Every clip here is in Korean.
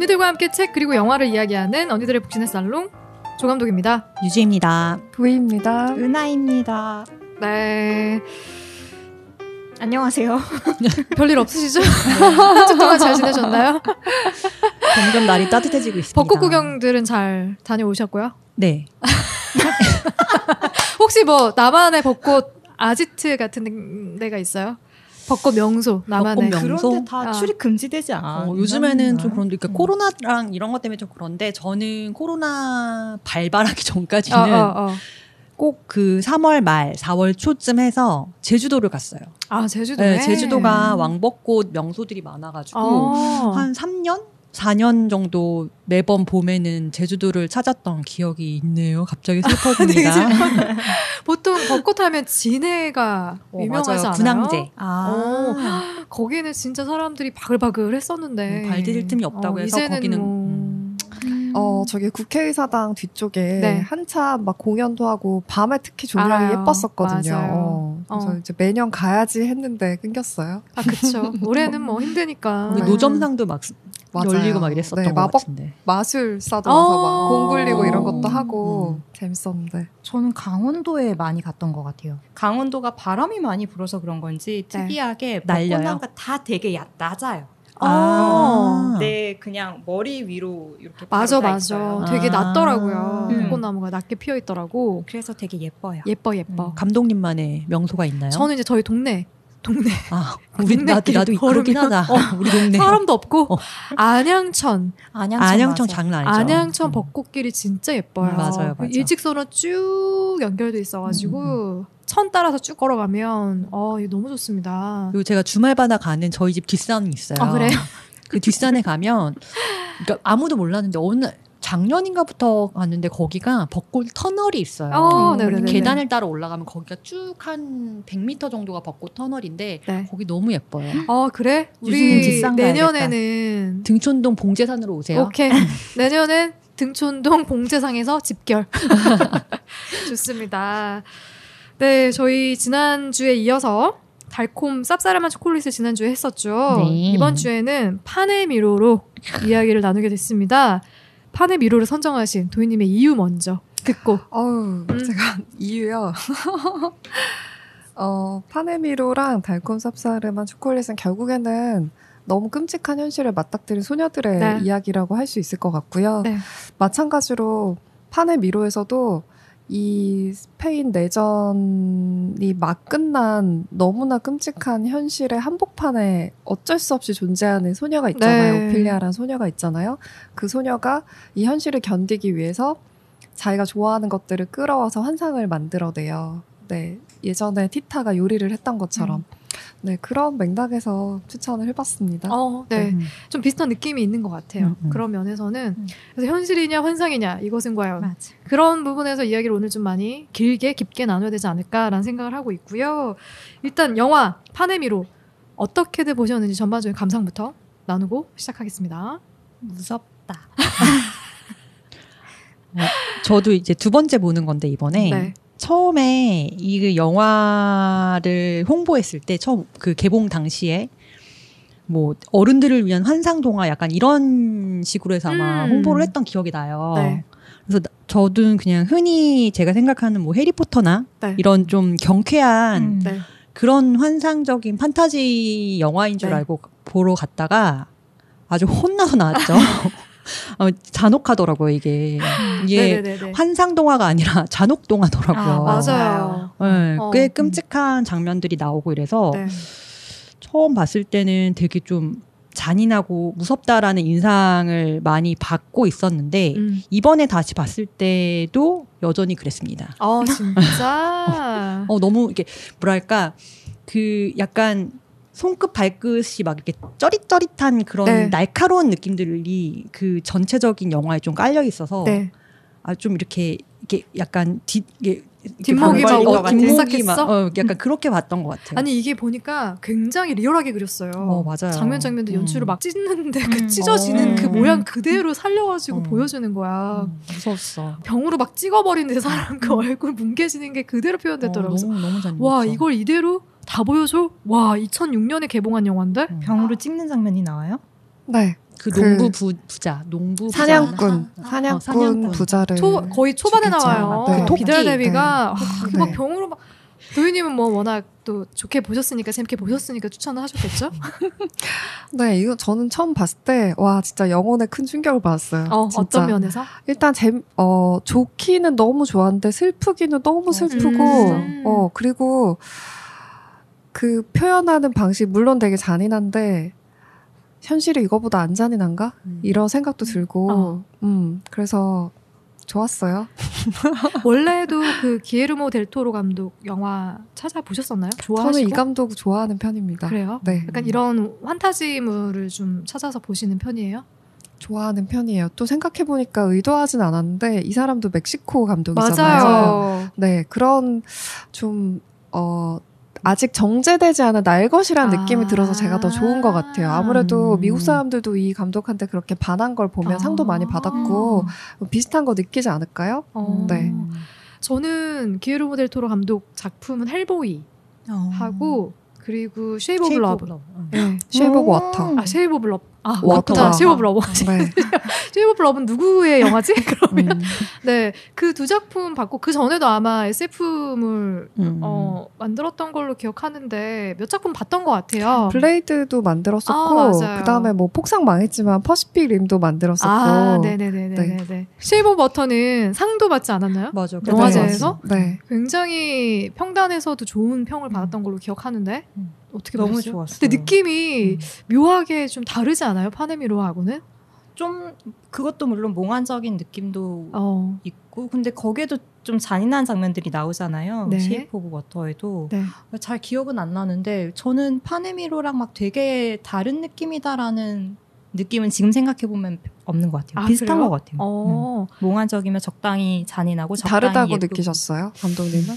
언니들과 함께 책 그리고 영화를 이야기하는 언니들의 북신의 살롱 조감독입니다. 유지입니다. 부희입니다. 은하입니다. 네. 안녕하세요. 별일 없으시죠? 한 주 동안 잘 지내셨나요? 점점 날이 따뜻해지고 있습니다. 벚꽃 구경들은 잘 다녀오셨고요? 네. 혹시 뭐 나만의 벚꽃 아지트 같은 데가 있어요? 벚꽃 명소, 나만의. 벚꽃 명소? 그런데 다 출입 금지되지 않아. 요즘에는 좀 그런데 코로나랑 이런 것 때문에 좀 그런데 저는 코로나 발발하기 전까지는 꼭 그 3월 말 4월 초쯤 해서 제주도를 갔어요. 아, 제주도에? 네, 제주도가 왕벚꽃 명소들이 많아가지고 한 3년? 4년 정도 매번 봄에는 제주도를 찾았던 기억이 있네요. 갑자기 슬퍼집니다. 보통 벚꽃 하면 진해가 유명하지 않아요? 군항제. 거기는 진짜 사람들이 바글바글 했었는데 발 디딜 틈이 없다고 해서 이제는 거기는 저기 국회의사당 뒤쪽에 네. 한참 막 공연도 하고 밤에 특히 조명이 예뻤었거든요. 그래서 이제 매년 가야지 했는데 끊겼어요. 아, 그쵸. 올해는 뭐 힘드니까. 노점상도 막 맞아요. 열리고 막 이랬었던 것 마법 같은데. 마술사도 와서 막 공 굴리고 이런 것도 하고 재밌었는데. 저는 강원도에 많이 갔던 것 같아요. 강원도가 바람이 많이 불어서 그런 건지 특이하게 벚꽃나무가 다 되게 낮아요. 네, 그냥 머리 위로 이렇게 맞아. 있어요. 되게 낮더라고요. 벚꽃나무가 낮게 피어 있더라고. 그래서 되게 예뻐요. 예뻐. 감독님만의 명소가 있나요? 저는 이제 저희 동네. 우리 나도 그러긴 하다. 우리 동네 사람도 없고 안양천 장난 아니죠. 안양천 벚꽃길이 진짜 예뻐요. 맞아요. 일직선으로 쭉 연결돼 있어가지고 천 따라서 쭉 걸어가면 이거 너무 좋습니다. 그리고 제가 주말마다 가는 저희 집 뒷산이 있어요. 아, 그래요? 그 뒷산에 가면 그러니까 아무도 몰랐는데 어느 작년인가부터 갔는데 거기가 벚꽃 터널이 있어요. 계단을 따라 올라가면 거기가 쭉 한 100m 정도가 벚꽃 터널인데 거기 너무 예뻐요. 그래? 우리 내년에는 등촌동 봉제산으로 오세요. 오케이. 내년엔 등촌동 봉제상에서 집결. 좋습니다. 네, 저희 지난주에 이어서 달콤 쌉싸름한 초콜릿을 지난주에 했었죠. 네. 이번 주에는 판의 미로로 이야기를 나누게 됐습니다. 판의 미로를 선정하신 도희님의 이유 먼저 듣고. 제가 이유요. 판의 미로랑 달콤 쌉싸름한 초콜릿은 결국에는 너무 끔찍한 현실을 맞닥뜨린 소녀들의 이야기라고 할 수 있을 것 같고요. 네. 마찬가지로 판의 미로에서도 이 스페인 내전이 막 끝난 너무나 끔찍한 현실의 한복판에 어쩔 수 없이 존재하는 소녀가 있잖아요. 오피리아라는 소녀가 있잖아요. 그 소녀가 이 현실을 견디기 위해서 자기가 좋아하는 것들을 끌어와서 환상을 만들어내요. 네, 예전에 티타가 요리를 했던 것처럼. 네, 그런 맥락에서 추천을 해봤습니다. 네. 좀 비슷한 느낌이 있는 것 같아요. 그런 면에서는. 그래서 현실이냐 환상이냐 이것은 과연 그런 부분에서 이야기를 오늘 좀 많이 깊게 나눠야 되지 않을까라는 생각을 하고 있고요. 일단 영화 판의 미로 어떻게들 보셨는지 전반적인 감상부터 나누고 시작하겠습니다. 무섭다. 저도 이제 두 번째 보는 건데 이번에 처음에 이 영화를 홍보했을 때 처음 그 개봉 당시에 뭐 어른들을 위한 환상 동화 약간 이런 식으로 해서 아마 홍보를 했던 기억이 나요. 그래서 저도 그냥 흔히 제가 생각하는 뭐 해리포터나 이런 좀 경쾌한 그런 환상적인 판타지 영화인 줄 알고 보러 갔다가 아주 혼나서 나왔죠. 잔혹하더라고요, 이게. 환상동화가 아니라 잔혹동화더라고요. 맞아요. 네, 꽤 끔찍한 장면들이 나오고 이래서 처음 봤을 때는 되게 좀 잔인하고 무섭다라는 인상을 많이 받고 있었는데 이번에 다시 봤을 때도 여전히 그랬습니다. 진짜? 너무 이게 뭐랄까 그 약간 손끝 발끝이 막 이렇게 쩌릿쩌릿한 그런 날카로운 느낌들이 그 전체적인 영화에 좀 깔려 있어서 좀 이렇게 약간 뒷목이 약간 그렇게 봤던 것 같아요. 아니 이게 보니까 굉장히 리얼하게 그렸어요. 맞아요. 장면도 연출을 막 찢는데 그 찢어지는 그 모양 그대로 살려가지고 보여주는 거야. 무서웠어. 병으로 막 찍어버리는데 사람 그 얼굴 뭉개지는 게 그대로 표현됐더라고요. 너무 잘 와 이걸 이대로 다 보여줘? 와 2006년에 개봉한 영화인데? 병으로 찍는 장면이 나와요? 네. 그 농부 부자, 농부 사냥꾼 부자를 거의 초반에 죽겠죠. 나와요. 네. 그 비달 대비가 네. 막 병으로 막 도윤님은 뭐 워낙 또 좋게 보셨으니까 재밌게 보셨으니까 추천을 하셨겠죠? 네, 이거 저는 처음 봤을 때 와 진짜 영혼에 큰 충격을 받았어요. 어떤 면에서? 일단 좋기는 너무 좋았는데 슬프기는 너무 슬프고 그리고 그 표현하는 방식 물론 되게 잔인한데 현실이 이거보다 안 잔인한가? 이런 생각도 들고 그래서 좋았어요. 원래도 그 기에르모 델 토로 감독 영화 찾아보셨었나요? 좋아하시고? 저는 이 감독 좋아하는 편입니다. 그래요? 네. 약간 이런 환타지물을 좀 찾아서 보시는 편이에요? 좋아하는 편이에요. 또 생각해보니까 의도하진 않았는데 이 사람도 멕시코 감독이잖아요. 맞아요. 네, 그런 좀 아직 정제되지 않은 날것이라는 느낌이 들어서 제가 더 좋은 것 같아요. 아무래도 미국 사람들도 이 감독한테 그렇게 반한 걸 보면 상도 많이 받았고 비슷한 거 느끼지 않을까요? 네. 저는 기에르모 델 토로 감독 작품은 헬보이 하고 그리고 쉐이브 오브 러브. 네. 쉐이브 오브 워터. 쉐이브 오브 러브. 워터. 쉐이브 오브 러브. 네. 쉐이브 오브 러브는 누구의 영화지? 그러면 네, 그 두 작품 봤고 그 전에도 아마 SF물 만들었던 걸로 기억하는데 몇 작품 봤던 것 같아요. 블레이드도 만들었었고 그 다음에 뭐 폭삭 망했지만 퍼시픽 림도 만들었었고. 네네네네. 네. 쉐이브 오브 워터는 상도 받지 않았나요? 맞아. 영화제에서 네. 굉장히 평단에서도 좋은 평을 받았던 걸로 기억하는데 어떻게 너무 보셨어요? 좋았어요. 근데 느낌이 묘하게 좀 다르지 않아요? 파네미로하고는? 좀 그것도 물론 몽환적인 느낌도 있고 근데 거기에도 좀 잔인한 장면들이 나오잖아요. 네. 쉐이프 오브 워터에도 네. 잘 기억은 안 나는데 저는 파네미로랑 막 되게 다른 느낌이다라는 느낌은 지금 생각해보면 없는 것 같아요. 비슷한 그래요? 것 같아요. 몽환적이면 적당히 잔인하고 적당히 다르다고 예쁘고. 느끼셨어요? 감독님은?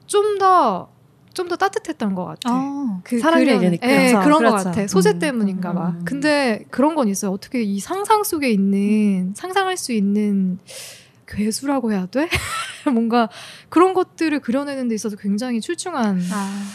좀 더 따뜻했던 것 같아. 그 사랑 얘기니까. 네, 그런 그렇죠. 것 같아. 소재 때문인가 봐. 근데 그런 건 있어요. 어떻게 이 상상 속에 있는 상상할 수 있는 괴수라고 해야 돼? 뭔가 그런 것들을 그려내는 데 있어서 굉장히 출중한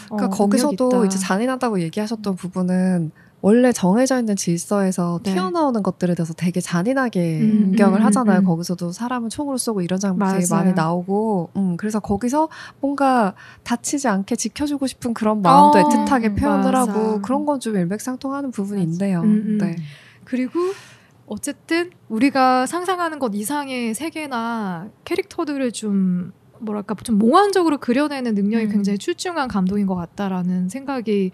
그러니까 거기서도 이제 잔인하다고 얘기하셨던 부분은 원래 정해져 있는 질서에서 튀어나오는 것들에 대해서 되게 잔인하게 공격을 하잖아요. 거기서도 사람은 총으로 쏘고 이런 장면이 되게 많이 나오고 그래서 거기서 뭔가 다치지 않게 지켜주고 싶은 그런 마음도 애틋하게 표현을 하고 그런 건 좀 일맥상통하는 부분이 있네요. 네. 그리고 어쨌든 우리가 상상하는 것 이상의 세계나 캐릭터들을 좀 뭐랄까 좀 몽환적으로 그려내는 능력이 굉장히 출중한 감독인 것 같다라는 생각이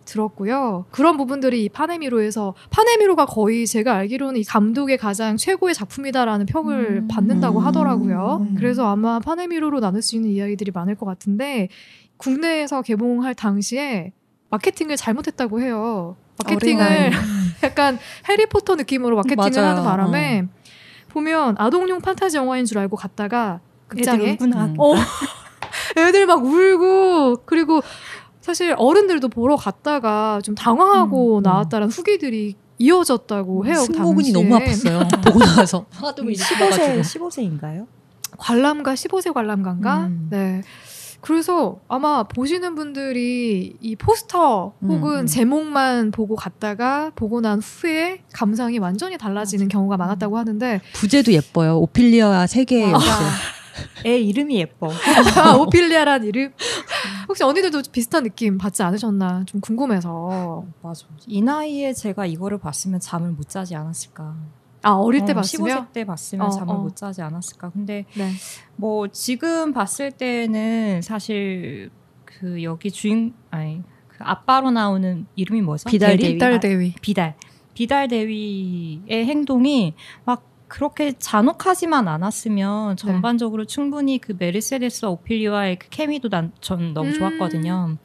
들었고요. 그런 부분들이 이 파네미로가 거의 제가 알기로는 이 감독의 가장 최고의 작품이다라는 평을 받는다고 하더라고요. 그래서 아마 파네미로로 나눌 수 있는 이야기들이 많을 것 같은데 국내에서 개봉할 당시에 마케팅을 잘못했다고 해요. 마케팅을 약간 해리포터 느낌으로 마케팅을 하는 바람에 보면 아동용 판타지 영화인 줄 알고 갔다가 극장에 애들 막 울고 그리고 사실 어른들도 보러 갔다가 좀 당황하고 나왔다는 후기들이 이어졌다고 해요. 승모근이 너무 아팠어요. 보고 나서 하도 15세인가요? 관람가 15세 관람가인가? 네. 그래서 아마 보시는 분들이 이 포스터 혹은 제목만 보고 갔다가 보고 난 후에 감상이 완전히 달라지는 경우가 많았다고 하는데 부제도 예뻐요. 오피리아 세계의 역시. 애 이름이 예뻐. 오피리아란 이름. 혹시 언니들도 비슷한 느낌 받지 않으셨나 좀 궁금해서. 맞아. 이 나이에 제가 이거를 봤으면 잠을 못 자지 않았을까. 어릴 때 봤으면? 15세 때 봤으면 잠을 못 자지 않았을까. 근데 뭐 지금 봤을 때는 사실 그 여기 그 아빠로 나오는 이름이 뭐죠? 비달 대위. 비달 대위의 행동이 막 그렇게 잔혹하지만 않았으면 전반적으로 충분히 그 메르세데스와 오피리아의 그 케미도 전 너무 좋았거든요.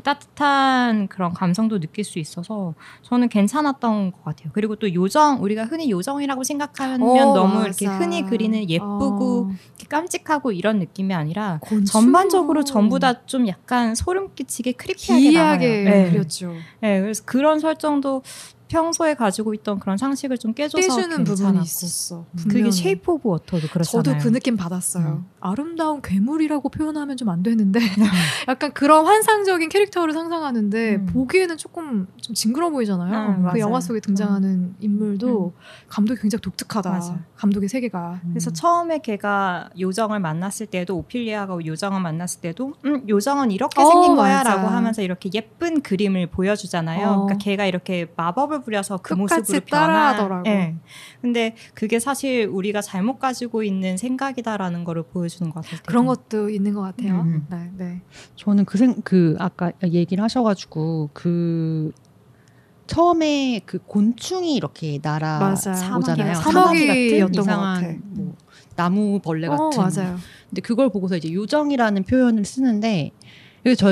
따뜻한 그런 감성도 느낄 수 있어서 저는 괜찮았던 것 같아요. 그리고 또 우리가 흔히 요정이라고 생각하면 너무 맞아. 이렇게 흔히 그리는 예쁘고 이렇게 깜찍하고 이런 느낌이 아니라 전반적으로 전부 다 좀 약간 소름 끼치게 크리피하게 기이하게 그렸죠. 네, 그래서 그런 설정도 평소에 가지고 있던 그런 상식을 좀 깨줘서 깨주는 부분이 있었어. 그게 쉐이프 오브 워터도 그렇잖아요. 저도 그 느낌 받았어요. 아름다운 괴물이라고 표현하면 좀 안 되는데 약간 그런 환상적인 캐릭터를 상상하는데 보기에는 조금 좀 징그러워 보이잖아요. 그 맞아요. 영화 속에 등장하는 인물도 감독이 굉장히 독특하다. 맞아요. 감독의 세계가. 그래서 처음에 걔가 요정을 만났을 때도 오피리아가 요정을 만났을 때도 요정은 이렇게 생긴 거야 맞아. 라고 하면서 이렇게 예쁜 그림을 보여주잖아요. 그러니까 걔가 이렇게 마법을 부려서 그 모습으로 따라하더라고. 네. 근데 그게 사실 우리가 잘못 가지고 있는 생각이다라는 거를 보여주는 것 같아요. 그런 것도 있는 것 같아요. 네, 네. 저는 아까 얘기를 하셔가지고 처음에 그 곤충이 이렇게 날아오잖아요. 사마귀였던 이상한 것 같아. 뭐 나무 벌레 같은. 맞아요. 근데 그걸 보고서 이제 요정이라는 표현을 쓰는데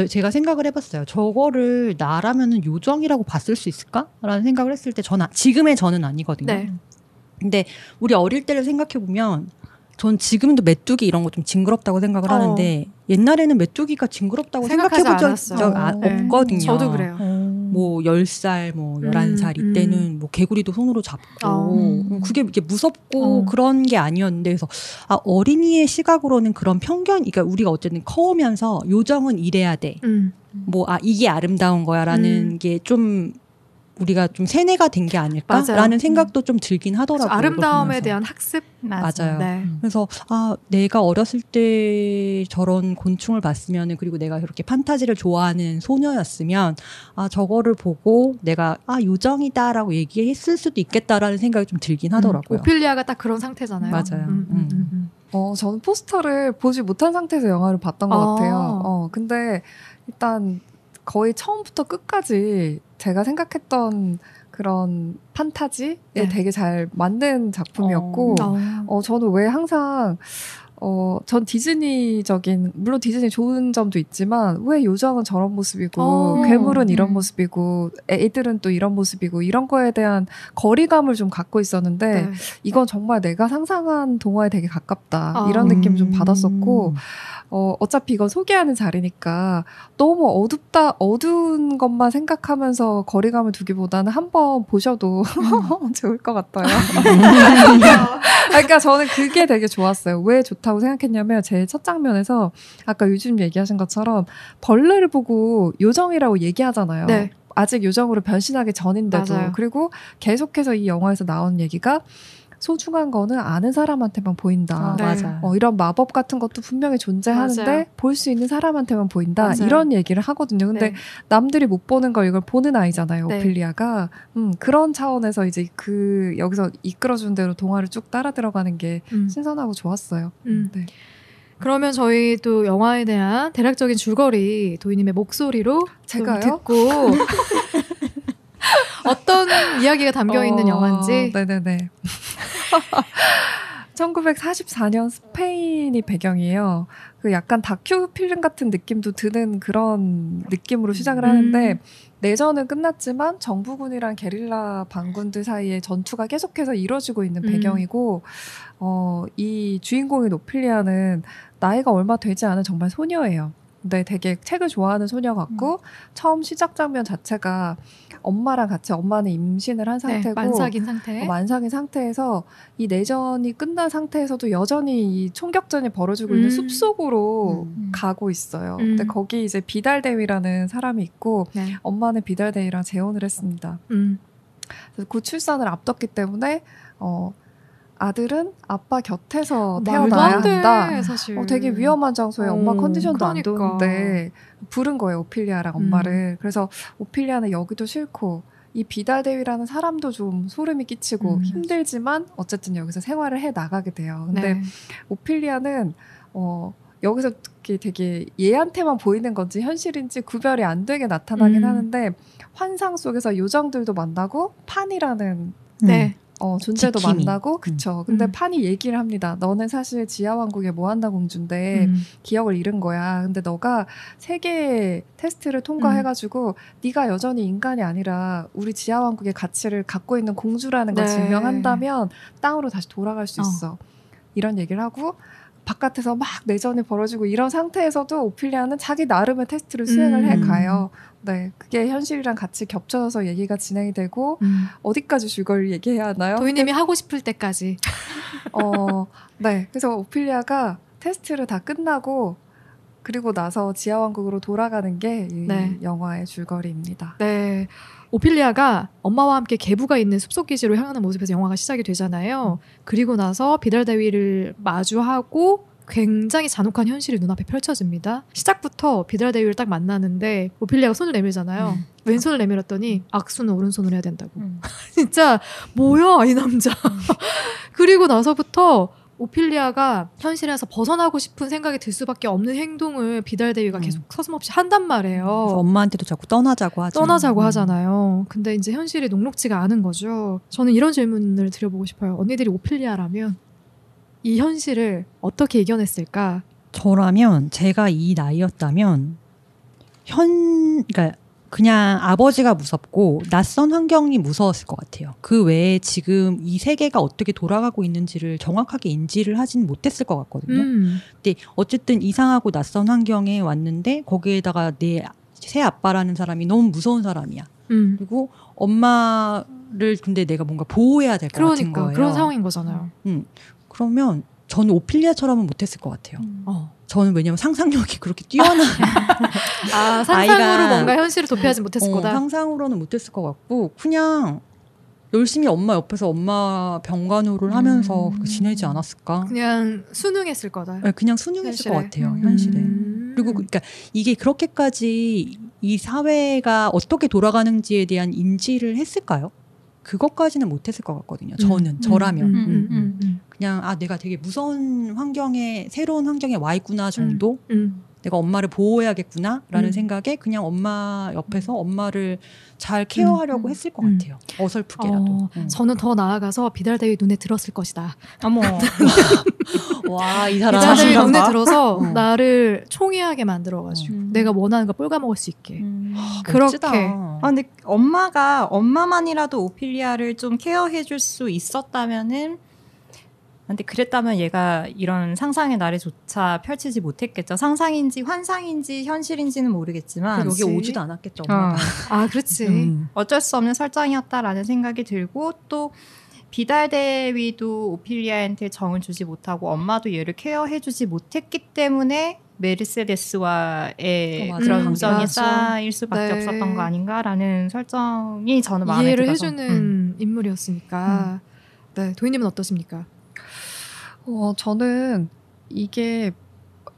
제가 생각을 해봤어요. 저거를 나라면은 요정이라고 봤을 수 있을까라는 생각을 했을 때 지금의 저는 아니거든요. 네. 근데 우리 어릴 때를 생각해 보면 전 지금도 메뚜기 이런 거 좀 징그럽다고 생각을 하는데 옛날에는 메뚜기가 징그럽다고 생각해 본 적 없거든요. 저도 그래요. 뭐 10살, 뭐 11살 이때는 뭐 개구리도 손으로 잡고 그게 이렇게 무섭고 그런 게 아니었는데 그래서 어린이의 시각으로는 그런 편견, 그러니까 우리가 어쨌든 커오면서 요정은 이래야 돼. 뭐 이게 아름다운 거야라는 게 좀 우리가 좀 세뇌가 된 게 아닐까라는 생각도 좀 들긴 하더라고요. 아름다움에 대한 학습? 맞아요. 네. 그래서 내가 어렸을 때 저런 곤충을 봤으면 그리고 내가 그렇게 판타지를 좋아하는 소녀였으면 저거를 보고 내가 요정이다라고 얘기했을 수도 있겠다라는 생각이 좀 들긴 하더라고요. 오피리아가 딱 그런 상태잖아요. 맞아요. 저는 포스터를 보지 못한 상태에서 영화를 봤던 것 같아요. 근데 일단 거의 처음부터 끝까지 제가 생각했던 그런 판타지에 되게 잘 만든 작품이었고, 저는 왜 항상, 전 디즈니적인, 물론 디즈니 좋은 점도 있지만, 왜 요정은 저런 모습이고, 괴물은 이런 모습이고, 애들은 또 이런 모습이고, 이런 거에 대한 거리감을 좀 갖고 있었는데, 이건 정말 내가 상상한 동화에 되게 가깝다. 이런 느낌 좀 받았었고, 어차피 이건 소개하는 자리니까 너무 어두운 것만 생각하면서 거리감을 두기보다는 한번 보셔도 좋을 것 같아요. 그러니까 저는 그게 되게 좋았어요. 왜 좋다고 생각했냐면 제 첫 장면에서 아까 유주님 얘기하신 것처럼 벌레를 보고 요정이라고 얘기하잖아요. 네. 아직 요정으로 변신하기 전인데도. 맞아요. 그리고 계속해서 이 영화에서 나오는 얘기가 소중한 거는 아는 사람한테만 보인다. 맞아. 이런 마법 같은 것도 분명히 존재하는데 볼 수 있는 사람한테만 보인다. 맞아요. 이런 얘기를 하거든요. 근데 남들이 못 보는 걸 이걸 보는 아이잖아요. 오피리아가. 그런 차원에서 이제 여기서 이끌어준 대로 동화를 쭉 따라 들어가는 게 신선하고 좋았어요. 네. 그러면 저희 또 영화에 대한 대략적인 줄거리 도희님의 목소리로 제가요? 듣고 어떤 이야기가 담겨있는 영화인지. 네네네. 1944년 스페인이 배경이에요. 약간 다큐 필름 같은 느낌도 드는 그런 느낌으로 시작을 하는데 내전은 끝났지만 정부군이랑 게릴라 반군들 사이에 전투가 계속해서 이루어지고 있는 배경이고 이 주인공인 오피리아는 나이가 얼마 되지 않은 정말 소녀예요. 근데 되게 책을 좋아하는 소녀 같고 처음 시작 장면 자체가 엄마랑 같이 엄마는 임신을 한 상태고 만삭인 상태에서 이 내전이 끝난 상태에서도 여전히 이 총격전이 벌어지고 있는 숲속으로 가고 있어요. 근데 거기 이제 비달대위라는 사람이 있고 엄마는 비달대위랑 재혼을 했습니다. 그래서 곧 출산을 앞뒀기 때문에 아들은 아빠 곁에서 태어나야 한다. 사실. 되게 위험한 장소에 엄마 컨디션도 안 좋은데 부른 거예요. 오피리아랑 엄마를. 그래서 오피리아는 여기도 싫고 이 비달대위라는 사람도 좀 소름이 끼치고 힘들지만 어쨌든 여기서 생활을 해 나가게 돼요. 근데 오피리아는 여기서 되게 얘한테만 보이는 건지 현실인지 구별이 안 되게 나타나긴 하는데 환상 속에서 요정들도 만나고 판이라는 존재도 지킴이. 만나고 그쵸. 근데 판이 얘기를 합니다. 너는 사실 지하왕국의 모한나 공주인데 기억을 잃은 거야. 근데 너가 3개의 테스트를 통과해가지고 네가 여전히 인간이 아니라 우리 지하왕국의 가치를 갖고 있는 공주라는 걸 증명한다면 땅으로 다시 돌아갈 수 있어. 이런 얘기를 하고 바깥에서 막 내전이 벌어지고 이런 상태에서도 오피리아는 자기 나름의 테스트를 수행을 해가요. 네, 그게 현실이랑 같이 겹쳐서 얘기가 진행이 되고 어디까지 줄거리를 얘기해야 하나요? 도희님이 하고 싶을 때까지. 네, 그래서 오피리아가 테스트를 다 끝나고 그리고 나서 지하왕국으로 돌아가는 게 이 영화의 줄거리입니다. 네. 오피리아가 엄마와 함께 계부가 있는 숲속기지로 향하는 모습에서 영화가 시작이 되잖아요. 그리고 나서 비달대위를 마주하고 굉장히 잔혹한 현실이 눈앞에 펼쳐집니다. 시작부터 비달대위를 딱 만나는데 오피리아가 손을 내밀잖아요. 왼손을 내밀었더니 악수는 오른손으로 해야 된다고. 진짜 뭐야 이 남자. 그리고 나서부터 오피리아가 현실에서 벗어나고 싶은 생각이 들 수밖에 없는 행동을 비달대위가 계속 서슴없이 한단 말이에요. 엄마한테도 자꾸 떠나자고 하잖아요. 근데 이제 현실이 녹록지가 않은 거죠. 저는 이런 질문을 드려보고 싶어요. 언니들이 오피리아라면 이 현실을 어떻게 이겨냈을까? 저라면 제가 이 나이였다면 그러니까 그냥 아버지가 무섭고 낯선 환경이 무서웠을 것 같아요. 그 외에 지금 이 세계가 어떻게 돌아가고 있는지를 정확하게 인지를 하진 못했을 것 같거든요. 근데 어쨌든 이상하고 낯선 환경에 왔는데 거기에다가 내 새 아빠라는 사람이 너무 무서운 사람이야. 그리고 엄마를 근데 내가 뭔가 보호해야 될 것 같은 거예요. 그런 상황인 거잖아요. 그러면 저는 오피리아처럼은 못했을 것 같아요. 저는 왜냐면 상상력이 그렇게 뛰어나. 상상으로 뭔가 현실을 도피하지 못했을 거다. 상상으로는 못했을 것 같고 그냥 열심히 엄마 옆에서 엄마 병간호를 하면서 지내지 않았을까? 그냥 순응했을 거다. 네, 그냥 순응했을 것 같아요. 현실에. 그리고 그러니까 이게 그렇게까지 이 사회가 어떻게 돌아가는지에 대한 인지를 했을까요? 그것까지는 못했을 것 같거든요. 저라면. 그냥 내가 되게 무서운 환경에 새로운 환경에 와 있구나 정도? 내가 엄마를 보호해야겠구나 라는 생각에 그냥 엄마 옆에서 엄마를 잘 케어하려고 했을 것 같아요. 어설프게라도. 저는 더 나아가서 비달대위 눈에 들었을 것이다. 어머. 와, 이 사람 비달대위 눈에 들어서 나를 총애하게 만들어가지고 내가 원하는 거 뿔까먹을 수 있게. 그렇게. 근데 엄마만이라도 오피리아를 좀 케어해줄 수 있었다면은 근데 그랬다면 얘가 이런 상상의 나래조차 펼치지 못했겠죠. 상상인지 환상인지 현실인지는 모르겠지만 여기 오지도 않았겠죠. 그렇지. 어쩔 수 없는 설정이었다라는 생각이 들고 또 비달대위도 오피리아한테 정을 주지 못하고 엄마도 얘를 케어해주지 못했기 때문에 메르세데스와의 그런 우정이 쌓일 수밖에 없었던 거 아닌가라는 설정이 저는 마음에 이해를 들어서. 해주는 인물이었으니까. 네, 도희님은 어떠십니까? 저는 이게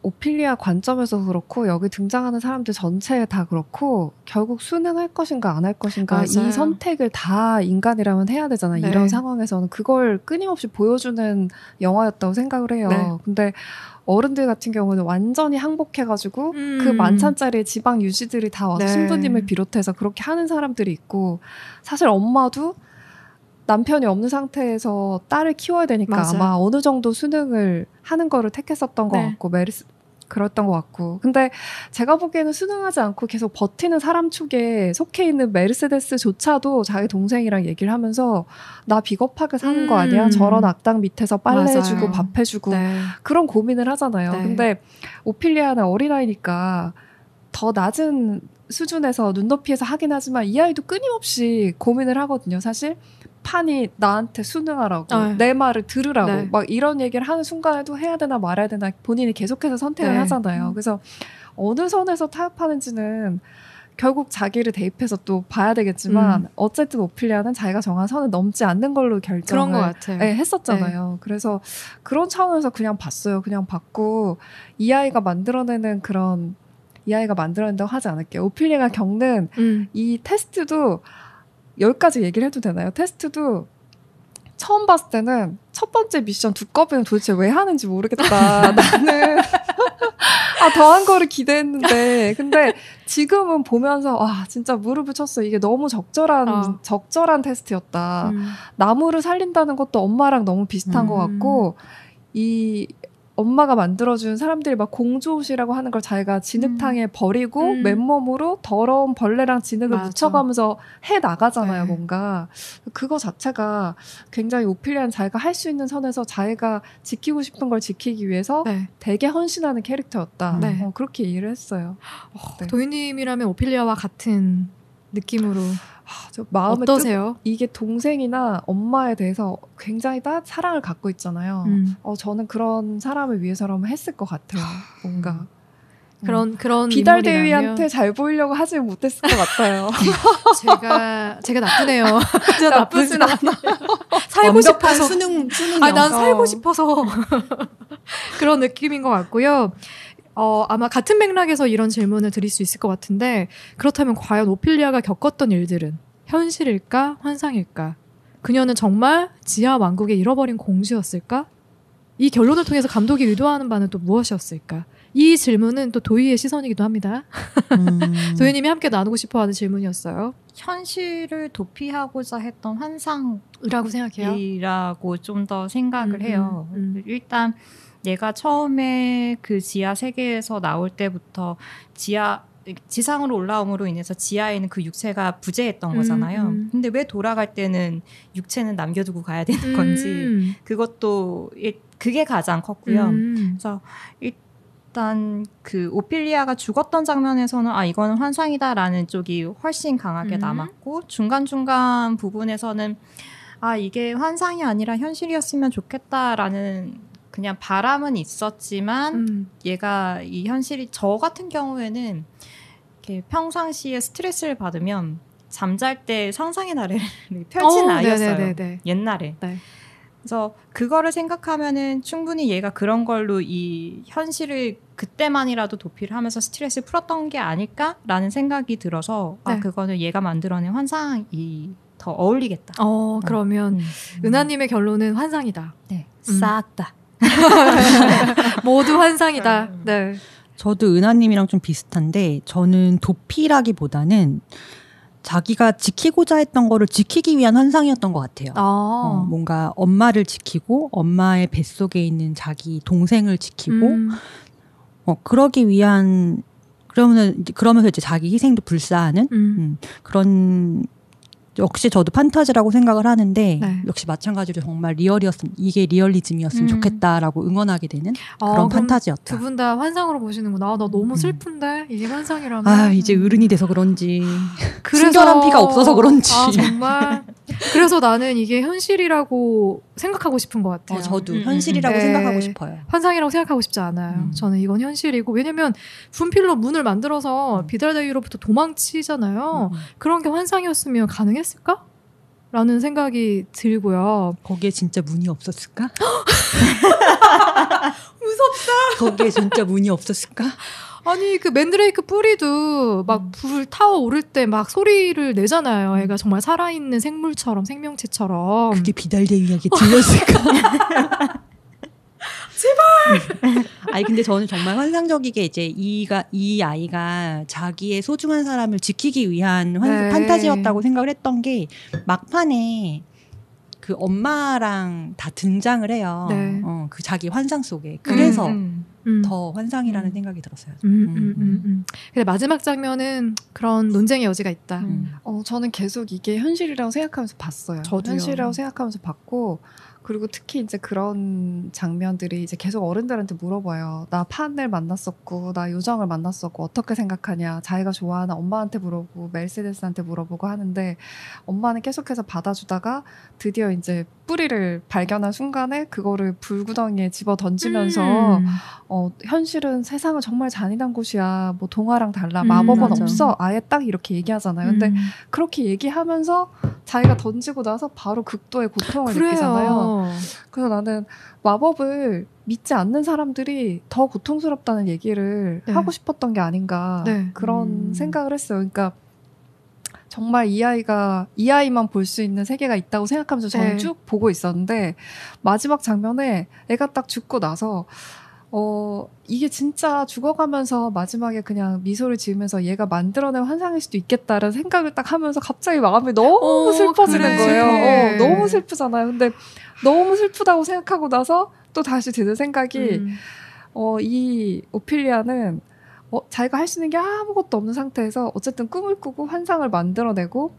오피리아 관점에서 그렇고 여기 등장하는 사람들 전체에 다 그렇고 결국 순응할 것인가 안 할 것인가 맞아요. 이 선택을 다 인간이라면 해야 되잖아요. 네. 이런 상황에서는 그걸 끊임없이 보여주는 영화였다고 생각을 해요. 네. 근데 어른들 같은 경우는 완전히 항복해가지고 그 만찬자리에 지방 유지들이 다 와서 신부님을 비롯해서 그렇게 하는 사람들이 있고 사실 엄마도 남편이 없는 상태에서 딸을 키워야 되니까 맞아요. 아마 어느 정도 수능을 하는 거를 택했었던 것 같고 그랬던 것 같고 근데 제가 보기에는 수능하지 않고 계속 버티는 사람 축에 속해 있는 메르세데스조차도 자기 동생이랑 얘기를 하면서 나 비겁하게 사는 거 아니야? 저런 악당 밑에서 빨래해주고 밥해주고 그런 고민을 하잖아요. 근데 오피리아는 어린아이니까 더 낮은 수준에서 눈높이에서 하긴 하지만 이 아이도 끊임없이 고민을 하거든요. 사실 판이 나한테 순응하라고 내 말을 들으라고 막 이런 얘기를 하는 순간에도 해야 되나 말아야 되나 본인이 계속해서 선택을 하잖아요. 그래서 어느 선에서 타협하는지는 결국 자기를 대입해서 또 봐야 되겠지만 어쨌든 오피리아는 자기가 정한 선을 넘지 않는 걸로 결정을 했었잖아요. 그래서 그런 차원에서 그냥 봤어요. 그냥 봤고 이 아이가 만들어낸다고 하지 않을게요. 오피리아가 겪는 이 테스트도 10가지 얘기를 해도 되나요? 테스트도 처음 봤을 때는 첫 번째 미션 두꺼비는 도대체 왜 하는지 모르겠다. 나는 더한 거를 기대했는데 근데 지금은 보면서 진짜 무릎을 쳤어. 이게 너무 적절한 테스트였다. 나무를 살린다는 것도 엄마랑 너무 비슷한 것 같고 이 엄마가 만들어준 사람들이 막 공주옷이라고 하는 걸 자기가 진흙탕에 버리고 맨몸으로 더러운 벌레랑 진흙을 묻혀가면서 해 나가잖아요. 뭔가 그거 자체가 굉장히 오피리아는 자기가 할 수 있는 선에서 자기가 지키고 싶은 걸 지키기 위해서 되게 헌신하는 캐릭터였다. 그렇게 이해를 했어요. 도희님이라면 오피리아와 같은 느낌으로 저 마음에 어떠세요? 이게 동생이나 엄마에 대해서 굉장히 사랑을 갖고 있잖아요. 저는 그런 사람을 위해서라면 했을 것 같아요. 뭔가 그런 비달 대위한테 잘 보이려고 하지 못했을 것 같아요. 제가 나쁘네요. 진짜 나쁘진 않아. 살고 싶어서 수능 난 살고 싶어서 그런 느낌인 것 같고요. 아마 같은 맥락에서 이런 질문을 드릴 수 있을 것 같은데 그렇다면 과연 오피리아가 겪었던 일들은 현실일까 환상일까? 그녀는 정말 지하 왕국에 잃어버린 공주였을까? 이 결론을 통해서 감독이 의도하는 바는 또 무엇이었을까? 이 질문은 또 도희의 시선이기도 합니다. 도희님이 함께 나누고 싶어하는 질문이었어요. 현실을 도피하고자 했던 환상이라고 생각해요? 이라고 좀 더 생각을 해요. 일단 얘가 처음에 그 지하 세계에서 나올 때부터 지상으로 올라옴으로 인해서 지하에 있는 그 육체가 부재했던 거잖아요. 근데 왜 돌아갈 때는 육체는 남겨두고 가야 되는 건지 그게 가장 컸고요. 그래서 일단 그 오피리아가 죽었던 장면에서는 이거는 환상이다라는 쪽이 훨씬 강하게 남았고 중간중간 부분에서는 이게 환상이 아니라 현실이었으면 좋겠다라는 그냥 바람은 있었지만 얘가 이 현실이 저 같은 경우에는 이렇게 평상시에 스트레스를 받으면 잠잘 때 상상의 나래를 펼친 아이였어요. 네네네네. 옛날에. 네. 그래서 그거를 생각하면은 충분히 얘가 그런 걸로 이 현실을 그때만이라도 도피를 하면서 스트레스를 풀었던 게 아닐까라는 생각이 들어서 그거는 얘가 만들어낸 환상이 더 어울리겠다. 그러면 은하님의 결론은 환상이다. 네. 싹 다. 모두 환상이다. 네. 저도 은하님이랑 좀 비슷한데 저는 도피라기보다는 자기가 지키고자 했던 거를 지키기 위한 환상이었던 것 같아요. 뭔가 엄마를 지키고 엄마의 뱃속에 있는 자기 동생을 지키고 그러기 위한 그러면서 이제 자기 희생도 불사하는 그런 역시 저도 판타지라고 생각을 하는데 역시 마찬가지로 정말 이게 리얼리즘이었으면 좋겠다라고 응원하게 되는 그런 판타지였다. 두 분 다 환상으로 보시는구나. 나 너무 슬픈데 이게 환상이라면. 이제 어른이 돼서 그런지 친절한 피가 없어서 그런지. 정말. 그래서 나는 이게 현실이라고 생각하고 싶은 것 같아요. 저도 현실이라고 생각하고 싶어요. 환상이라고 생각하고 싶지 않아요. 저는 이건 현실이고 왜냐면 분필로 문을 만들어서 비달대위로부터 도망치잖아요. 그런 게 환상이었으면 가능했을까? 라는 생각이 들고요. 거기에 진짜 문이 없었을까? 무섭다. 거기에 진짜 문이 없었을까? 아니 그 맨드레이크 뿌리도 막 불 타워 오를 때 막 소리를 내잖아요. 애가 정말 살아있는 생물처럼 생명체처럼. 그게 비달대위에게 들렸을까? 제발. 아니 근데 저는 정말 환상적이게 이제 이 아이가 자기의 소중한 사람을 지키기 위한 판타지였다고 생각을 했던 게 막판에 그 엄마랑 다 등장을 해요. 그 자기 환상 속에. 그래서 더 환상이라는 생각이 들었어요. 근데 마지막 장면은 그런 논쟁의 여지가 있다. 저는 계속 이게 현실이라고 생각하면서 봤어요. 저도요. 현실이라고 생각하면서 봤고 그리고 특히 이제 그런 장면들이 이제 계속 어른들한테 물어봐요. 나 판을 만났었고, 나 요정을 만났었고, 어떻게 생각하냐. 자기가 좋아하는 엄마한테 물어보고, 멜세데스한테 물어보고 하는데, 엄마는 계속해서 받아주다가 드디어 이제 뿌리를 발견한 순간에 그거를 불구덩이에 집어 던지면서, 현실은 세상은 정말 잔인한 곳이야. 뭐 동화랑 달라. 마법은 맞아. 없어. 아예 딱 이렇게 얘기하잖아요. 근데 그렇게 얘기하면서 자기가 던지고 나서 바로 극도의 고통을 느끼잖아요. 그래서 나는 마법을 믿지 않는 사람들이 더 고통스럽다는 얘기를 하고 싶었던 게 아닌가 그런 생각을 했어요. 그러니까 정말 이 아이만 볼 수 있는 세계가 있다고 생각하면서 저는 쭉 보고 있었는데 마지막 장면에 애가 딱 죽고 나서 이게 진짜 죽어가면서 마지막에 그냥 미소를 지으면서 얘가 만들어낸 환상일 수도 있겠다라는 생각을 딱 하면서 갑자기 마음이 너무 슬퍼지는 거예요. 너무 슬프잖아요. 근데 너무 슬프다고 생각하고 나서 또 다시 드는 생각이 이 오피리아는 자기가 할 수 있는 게 아무것도 없는 상태에서 어쨌든 꿈을 꾸고 환상을 만들어내고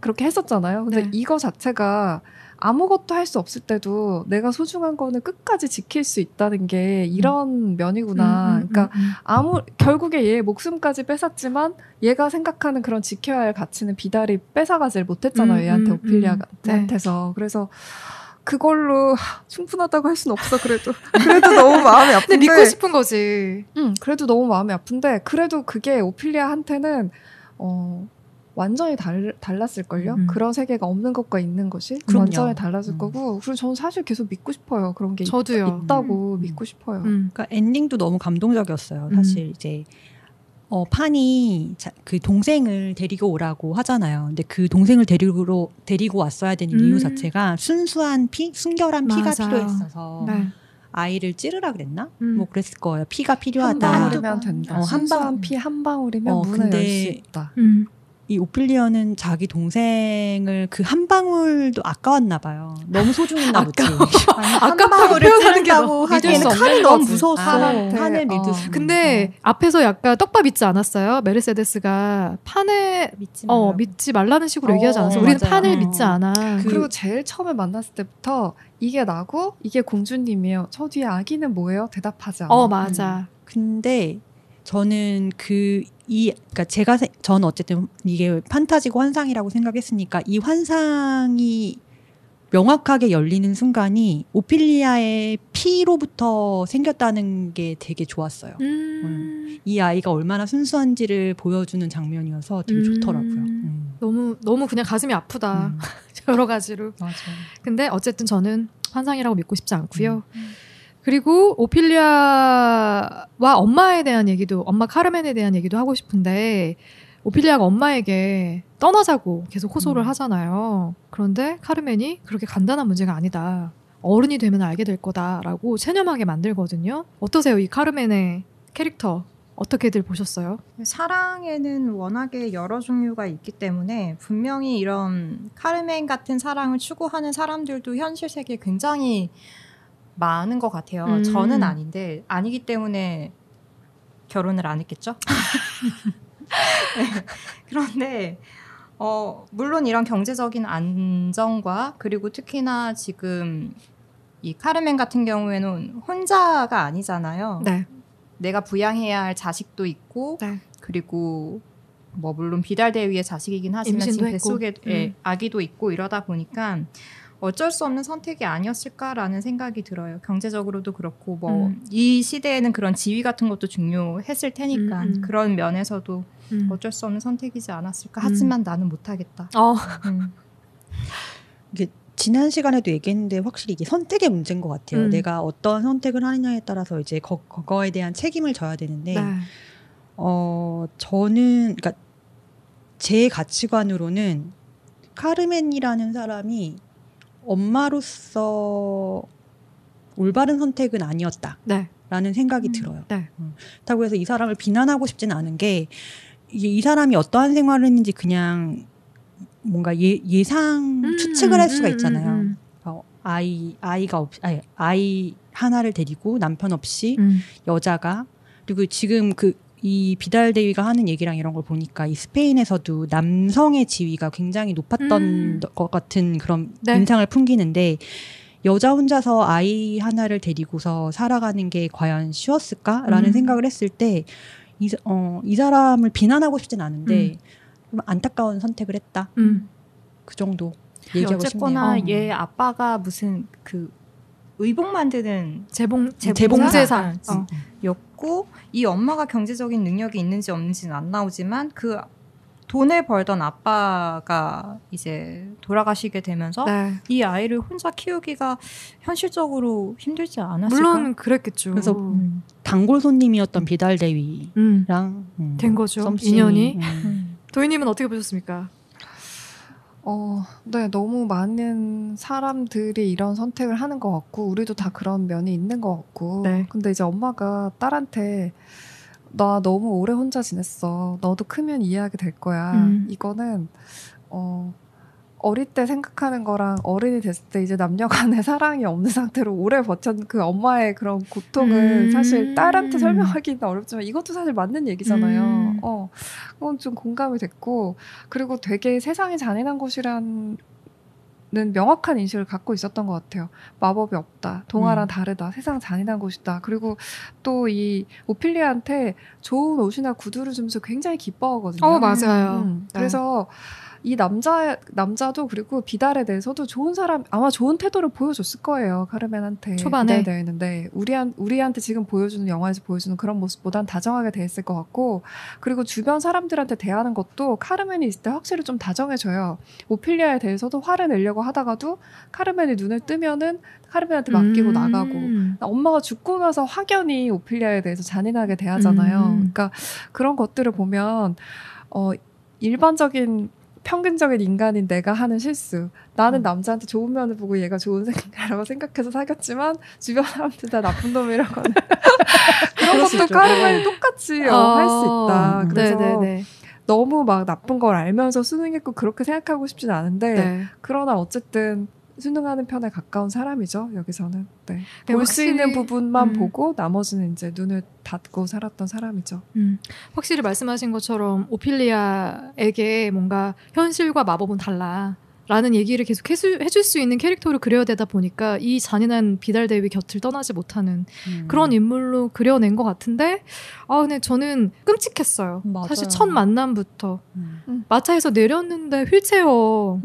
그렇게 했었잖아요. 근데 네. 이거 자체가 아무것도 할 수 없을 때도 내가 소중한 거는 끝까지 지킬 수 있다는 게 이런 면이구나. 그러니까 결국에 얘의 목숨까지 뺏었지만 얘가 생각하는 그런 지켜야 할 가치는 비달이 뺏어가질 못했잖아요. 얘한테 오피리아한테서. 네. 그래서 그걸로 충분하다고 할 수는 없어. 그래도 너무 마음이 아픈데. 근데 믿고 싶은 거지. 그래도 너무 마음이 아픈데 그래도 그게 오피리아한테는 완전히 달랐을걸요? 그런 세계가 없는 것과 있는 것이 그럼요. 완전히 달라질 거고 그리고 저는 사실 계속 믿고 싶어요. 그런 게 저도요. 있다고 믿고 싶어요. 그러니까 엔딩도 너무 감동적이었어요. 사실 이제 판이 그 동생을 데리고 오라고 하잖아요. 근데 그 동생을 데리고 왔어야 되는 이유 자체가 순수한 순결한 피가 필요했어서 네. 아이를 찌르라 그랬나? 뭐 그랬을 거예요. 피가 필요하다. 한 방울이면 된다. 순수한 피 한 방울이면 문을 열 수 있다. 이 오피리아는 자기 동생을 그 한 방울도 아까웠나 봐요. 너무 소중했나 보지. 한 방울을 찌른다고 하기에는 칼이 너무 무서웠어. 판을 믿을 수. 근데 앞에서 약간 떡밥 있지 않았어요? 메르세데스가 판에 믿지 말라는 식으로 얘기하지 않았어요? 우리는 맞아요. 판을 믿지 않아. 그리고 제일 처음에 만났을 때부터 이게 나고 이게 공주님이에요. 저 뒤에 아기는 뭐예요? 대답하지 않아. 맞아. 근데 저는 그러니까 저는 어쨌든 이게 판타지고 환상이라고 생각했으니까 이 환상이 명확하게 열리는 순간이 오피리아의 피로부터 생겼다는 게 되게 좋았어요. 이 아이가 얼마나 순수한지를 보여주는 장면이어서 되게 좋더라고요. 너무 그냥 가슴이 아프다. 여러 가지로. 맞아. 근데 어쨌든 저는 환상이라고 믿고 싶지 않고요. 그리고 오피리아와 엄마에 대한 얘기도, 엄마 카르멘에 대한 얘기도 하고 싶은데 오피리아가 엄마에게 떠나자고 계속 호소를 하잖아요. 그런데 카르멘이 그렇게 간단한 문제가 아니다. 어른이 되면 알게 될 거다라고 체념하게 만들거든요. 어떠세요? 이 카르멘의 캐릭터 어떻게들 보셨어요? 사랑에는 워낙에 여러 종류가 있기 때문에 분명히 이런 카르멘 같은 사랑을 추구하는 사람들도 현실 세계에 굉장히 많은 것 같아요. 저는 아니기 때문에 결혼을 안 했겠죠? 네. 그런데 물론 이런 경제적인 안정과 그리고 특히나 지금 이 카르멘 같은 경우에는 혼자가 아니잖아요. 네. 내가 부양해야 할 자식도 있고 네. 그리고 뭐 물론 비달 대위의 자식이긴 하지만 지금 뱃속에 아기도 있고 이러다 보니까 어쩔 수 없는 선택이 아니었을까라는 생각이 들어요. 경제적으로도 그렇고 뭐 이 시대에는 그런 지위 같은 것도 중요했을 테니까 그런 면에서도 어쩔 수 없는 선택이지 않았을까. 하지만 나는 못하겠다. 이게 지난 시간에도 얘기했는데 확실히 이게 선택의 문제인 것 같아요. 내가 어떤 선택을 하느냐에 따라서 이제 그거에 대한 책임을 져야 되는데 저는 그러니까 제 가치관으로는 카르멘이라는 사람이 엄마로서 올바른 선택은 아니었다라는 생각이 들어요. 그렇다고 해서 이 사람을 비난하고 싶지는 않은 게 이 사람이 어떠한 생활을 했는지 그냥 뭔가 추측을 할 수가 있잖아요. 아이 하나를 데리고 남편 없이 여자가 그리고 지금 이 비달 대위가 하는 얘기랑 이런 걸 보니까 이 스페인에서도 남성의 지위가 굉장히 높았던 것 같은 그런 인상을 풍기는데 여자 혼자서 아이 하나를 데리고서 살아가는 게 과연 쉬웠을까라는 생각을 했을 때 이 사람을 비난하고 싶진 않은데 안타까운 선택을 했다. 그 정도 얘기하고 어쨌거나 싶네요. 얘 아빠가 무슨 의복 만드는 재봉제사 였고 이 엄마가 경제적인 능력이 있는지 없는지는 안 나오지만 그 돈을 벌던 아빠가 이제 돌아가시게 되면서 이 아이를 혼자 키우기가 현실적으로 힘들지 않았을까? 물론 그랬겠죠. 그래서 단골 손님이었던 비달 대위랑 된 거죠. 인연이. 도희님은 어떻게 보셨습니까? 네, 너무 많은 사람들이 이런 선택을 하는 것 같고, 우리도 다 그런 면이 있는 것 같고. 근데 이제 엄마가 딸한테, 나 너무 오래 혼자 지냈어. 너도 크면 이해하게 될 거야. 이거는, 어릴 때 생각하는 거랑 어른이 됐을 때 이제 남녀 간의 사랑이 없는 상태로 오래 버텼 그 엄마의 그런 고통은 사실 딸한테 설명하기는 어렵지만 이것도 사실 맞는 얘기잖아요. 그건 좀 공감이 됐고, 그리고 되게 세상이 잔인한 곳이란 는 명확한 인식을 갖고 있었던 것 같아요. 마법이 없다. 동화랑 다르다. 세상 잔인한 곳이다. 그리고 또 이 오피리아한테 좋은 옷이나 구두를 주면서 굉장히 기뻐하거든요. 맞아요. 그래서 이 남자도 그리고 비달에 대해서도 좋은 사람, 아마 좋은 태도를 보여줬을 거예요. 카르멘한테. 초반에. 기대되는데 우리한테 지금 보여주는, 영화에서 보여주는 그런 모습보단 다정하게 대했을 것 같고, 그리고 주변 사람들한테 대하는 것도 카르멘이 있을 때 확실히 좀 다정해져요. 오피리아에 대해서도 화를 내려고 하다가도 카르멘이 눈을 뜨면은 카르멘한테 맡기고 나가고, 엄마가 죽고 나서 확연히 오피리아에 대해서 잔인하게 대하잖아요. 그러니까 그런 것들을 보면 일반적인 평균적인 인간인 내가 하는 실수. 나는 남자한테 좋은 면을 보고 얘가 좋은 생각이라고 생각해서 사귀었지만 주변 사람들 다 나쁜 놈이라고 하는 그런 것도 카르멘이 똑같이 할 수 있다. 그래서 네네네. 너무 막 나쁜 걸 알면서 수능했고 그렇게 생각하고 싶진 않은데 그러나 어쨌든 순응하는 편에 가까운 사람이죠. 여기서는. 볼 수 있는 부분만 보고 나머지는 이제 눈을 닫고 살았던 사람이죠. 확실히 말씀하신 것처럼 오피리아에게 뭔가 현실과 마법은 달라라는 얘기를 계속 해줄 수 있는 캐릭터로 그려야 되다 보니까 이 잔인한 비달 대위 곁을 떠나지 못하는 그런 인물로 그려낸 것 같은데, 근데 저는 끔찍했어요. 맞아요. 사실 첫 만남부터 마차에서 내렸는데 휠체어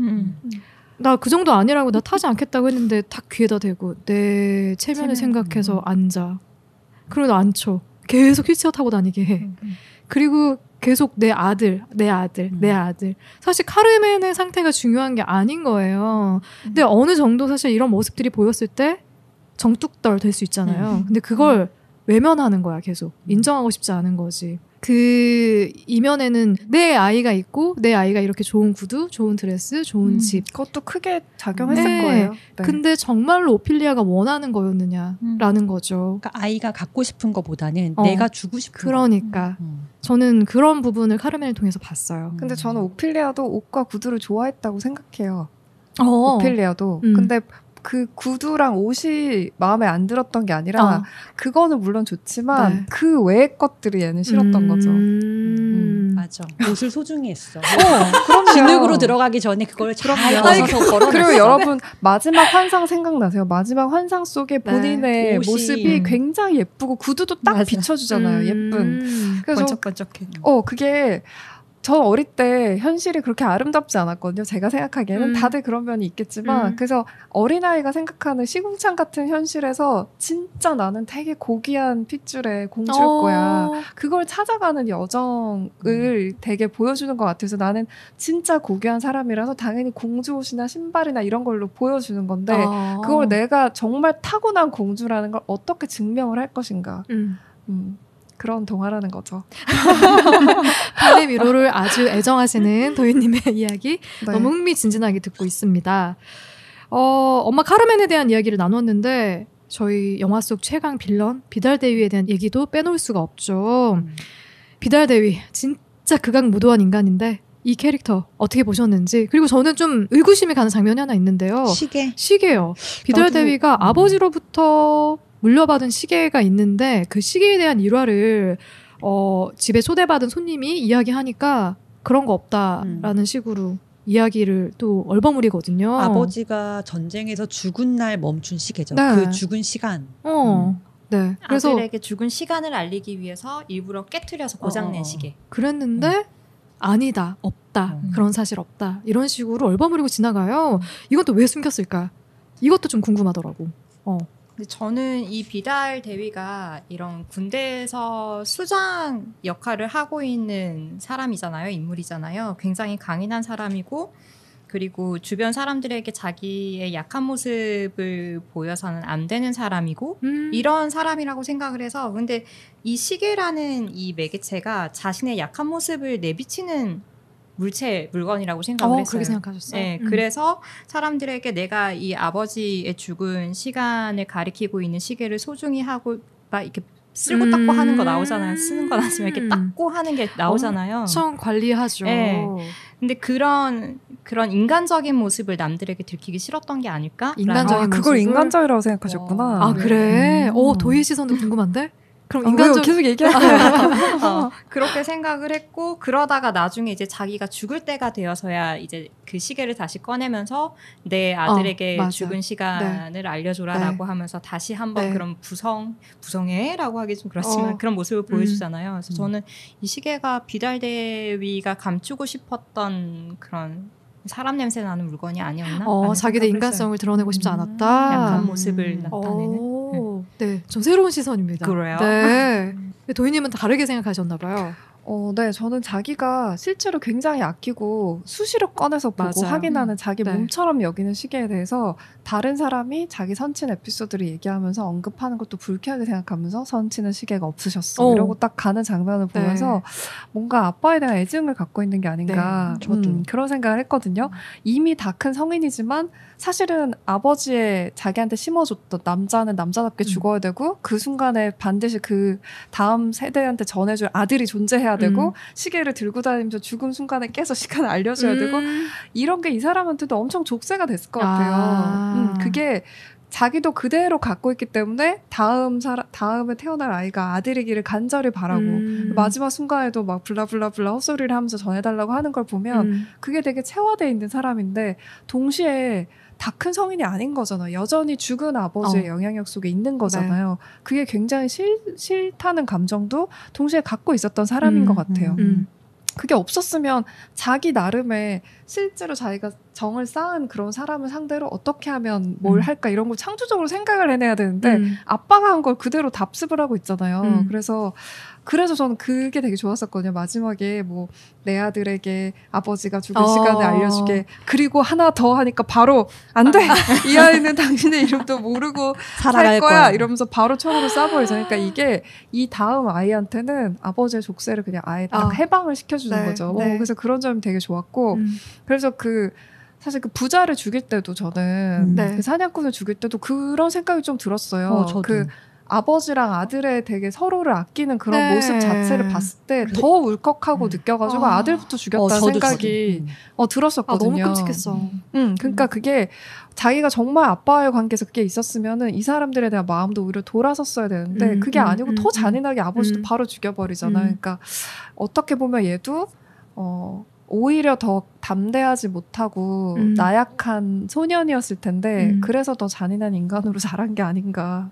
나 그 정도 아니라고, 나 타지 않겠다고 했는데 딱 귀에다 대고 내 체면을 생각해서 앉아. 그리고 앉혀. 계속 휠체어 타고 다니게 해. 그리고 계속 내 아들. 사실 카르멘의 상태가 중요한 게 아닌 거예요. 근데 어느 정도 사실 이런 모습들이 보였을 때 정뚝떨 될 수 있잖아요. 근데 그걸 외면하는 거야, 계속. 인정하고 싶지 않은 거지. 그 이면에는 내 아이가 있고 내 아이가 이렇게 좋은 구두, 좋은 드레스, 좋은 집. 그것도 크게 작용했을 거예요. 네. 근데 정말로 오피리아가 원하는 거였느냐라는 거죠. 그러니까 아이가 갖고 싶은 것보다는 내가 주고 싶은 그러니까. 저는 그런 부분을 카르멘을 통해서 봤어요. 근데 저는 오피리아도 옷과 구두를 좋아했다고 생각해요. 오피리아도. 근데 그 구두랑 옷이 마음에 안 들었던 게 아니라 그거는 물론 좋지만 그 외의 것들이 얘는 싫었던 거죠. 맞아. 옷을 소중히 했어. 진흙으로 들어가기 전에 그걸 잘 벗어서 걸어놨어. 그리고 여러분 마지막 환상 생각나세요? 마지막 환상 속에 본인의 모습이 굉장히 예쁘고 구두도 딱 비춰주잖아요. 예쁜. 그래서 번쩍번쩍해. 그게 저 어릴 때 현실이 그렇게 아름답지 않았거든요. 제가 생각하기에는 다들 그런 면이 있겠지만 그래서 어린아이가 생각하는 시궁창 같은 현실에서 진짜 나는 되게 고귀한 핏줄의 공주일 거야. 그걸 찾아가는 여정을 되게 보여주는 것 같아서 나는 진짜 고귀한 사람이라서 당연히 공주 옷이나 신발이나 이런 걸로 보여주는 건데 그걸 내가 정말 타고난 공주라는 걸 어떻게 증명을 할 것인가. 그런 동화라는 거죠. 판의 미로를 아주 애정하시는 도윤님의 이야기 너무 흥미진진하게 듣고 있습니다. 엄마 카르멘에 대한 이야기를 나눴는데 저희 영화 속 최강 빌런 비달 대위에 대한 얘기도 빼놓을 수가 없죠. 비달 대위 진짜 극악무도한 인간인데 이 캐릭터 어떻게 보셨는지, 그리고 저는 좀 의구심이 가는 장면이 하나 있는데요. 시계요. 비달 대위가 아버지로부터 물려받은 시계가 있는데 그 시계에 대한 일화를 집에 초대받은 손님이 이야기하니까 그런 거 없다라는 식으로 이야기를 또 얼버무리거든요. 아버지가 전쟁에서 죽은 날 멈춘 시계죠. 그 죽은 시간. 네. 그래서 아들에게 죽은 시간을 알리기 위해서 일부러 깨트려서 고장낸 시계. 그랬는데 아니다, 없다, 그런 사실 없다, 이런 식으로 얼버무리고 지나가요. 이것도 왜 숨겼을까? 이것도 좀 궁금하더라고. 근데 저는 이 비달 대위가 이런 군대에서 수장 역할을 하고 있는 사람이잖아요. 인물이잖아요. 굉장히 강인한 사람이고, 그리고 주변 사람들에게 자기의 약한 모습을 보여서는 안 되는 사람이고 이런 사람이라고 생각을 해서, 근데 이 시계라는 이 매개체가 자신의 약한 모습을 내비치는 물건이라고 생각을 했어요. 그렇게 생각하셨어요? 네, 그래서 사람들에게 내가 이 아버지의 죽은 시간을 가리키고 있는 시계를 소중히 하고 막 이렇게 쓸고 닦고 하는 거 나오잖아요. 쓰는 건 아니지만 이렇게 닦고 하는 게 나오잖아요. 엄청 관리하죠. 네. 근데 그런 인간적인 모습을 남들에게 들키기 싫었던 게 아닐까? 인간적인 그걸 모습을? 인간적이라고 생각하셨구나. 아 그래? 도희 시선도 궁금한데? 그럼 인간적 계속 얘기하세요. 그렇게 생각을 했고 그러다가 나중에 이제 자기가 죽을 때가 되어서야 이제 그 시계를 다시 꺼내면서 내 아들에게 죽은 시간을 알려줘라라고 하면서 다시 한번 그런 부성애라고 하기 좀 그렇지만 그런 모습을 보여주잖아요. 그래서 저는 이 시계가 비달대위가 감추고 싶었던 그런 사람 냄새 나는 물건이 아니었나? 자기의 인간성을 드러내고 싶지 않았다. 약한 모습을 나타내는. 네, 좀 새로운 시선입니다. 그래요? 네. 도희님은 다르게 생각하셨나 봐요. 네, 저는 자기가 실제로 굉장히 아끼고 수시로 꺼내서 보고 맞아요. 확인하는 자기 몸처럼 여기는 시계에 대해서 다른 사람이 자기 선친 에피소드를 얘기하면서 언급하는 것도 불쾌하게 생각하면서 선친은 시계가 없으셨어. 이러고 딱 가는 장면을 보면서 뭔가 아빠에 대한 애증을 갖고 있는 게 아닌가. 그런 생각을 했거든요. 이미 다 큰 성인이지만 사실은 아버지의 자기한테 심어줬던 남자는 남자답게 죽어야 되고 그 순간에 반드시 그 다음 세대한테 전해줄 아들이 존재해야 되고 시계를 들고 다니면서 죽음 순간에 깨서 시간을 알려줘야 되고 이런 게 이 사람한테도 엄청 족쇄가 됐을 것 같아요. 그게 자기도 그대로 갖고 있기 때문에 다음에 태어날 아이가 아들이기를 간절히 바라고 마지막 순간에도 막 블라블라블라 헛소리를 하면서 전해달라고 하는 걸 보면 그게 되게 체화되어 있는 사람인데 동시에 다 큰 성인이 아닌 거잖아요. 여전히 죽은 아버지의 영향력 속에 있는 거잖아요. 그게 굉장히 싫다는 감정도 동시에 갖고 있었던 사람인 것 같아요. 그게 없었으면 자기 나름의 실제로 자기가 정을 쌓은 그런 사람을 상대로 어떻게 하면 뭘 할까 이런 걸 창조적으로 생각을 해내야 되는데 아빠가 한 걸 그대로 답습을 하고 있잖아요. 그래서 저는 그게 되게 좋았었거든요. 마지막에 뭐 내 아들에게 아버지가 죽은 시간을 알려주게 그리고 하나 더 하니까 바로 안 돼! 이 아이는 당신의 이름도 모르고 살 거야! 이러면서 바로 총으로 쏴버리죠. 그러니까 이게 이 다음 아이한테는 아버지의 족쇄를 그냥 아예 딱 해방을 시켜주는 거죠. 그래서 그런 점이 되게 좋았고 그래서 사실 그 부자를 죽일 때도 저는 그 사냥꾼을 죽일 때도 그런 생각이 좀 들었어요. 그 아버지랑 아들의 되게 서로를 아끼는 그런 모습 자체를 봤을 때 더 울컥하고 느껴가지고 아들부터 죽였다는 생각이 들었었거든요. 너무 끔찍했어. 그러니까 그게 자기가 정말 아빠와의 관계에서 그게 있었으면은 이 사람들에 대한 마음도 오히려 돌아섰어야 되는데 그게 아니고 더 잔인하게 아버지도 바로 죽여버리잖아요. 그러니까 어떻게 보면 얘도 오히려 더 담대하지 못하고 나약한 소년이었을 텐데 그래서 더 잔인한 인간으로 자란 게 아닌가.